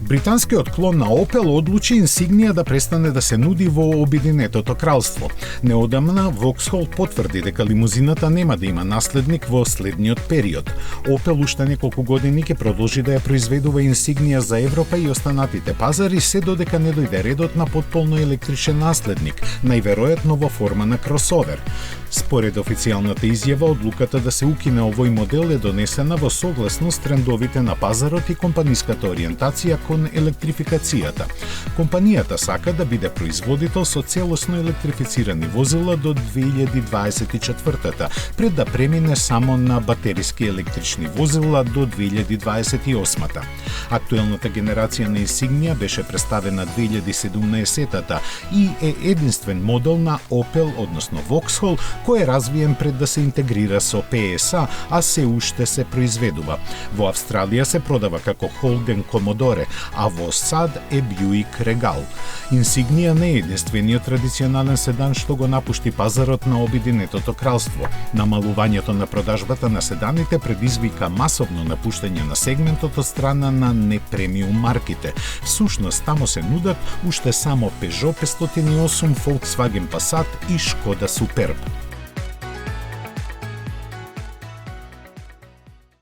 Британскиот клон на Opel одлучи Insignia да престане да се нуди во Обединетото кралство. Неодамна Vauxhall потврди дека лимузината нема да има наследник во следниот период. Opel уште неколку години ќе продолжи да ја произведува Insignia за Европа и останатите пазари се додека не дојде редот на потполно електричен наследник, најверојатно во форма на кросовер. Според официјалната изјава, одлуката да се укине овој модел е донесена во согласност трендовите на пазарот и компаниската ориентација кон електрификацијата. Компанијата сака да биде производител со целосно електрифицирани возила до 2024 пред да премине само на батериски електрични возила до 2028 Актуелната генерација на Insignia беше представена 2017 и е единствен модел на Opel, односно Vauxhall, кој е развиен пред да се интегрира со PSA, а се уште се произведува. Во Австралија се продава како Holden Commodore, а во САД е Buick Regal. Insignia не е единствениот традиционален седан што го напушти пазарот на Обединетото кралство. Намалувањето на продажбата на седаните предизвика масовно напуштање на сегментот од страна на непремиум марките. Всушност, тамо се нудат уште само Peugeot 508, Volkswagen Passat и Škoda Superb.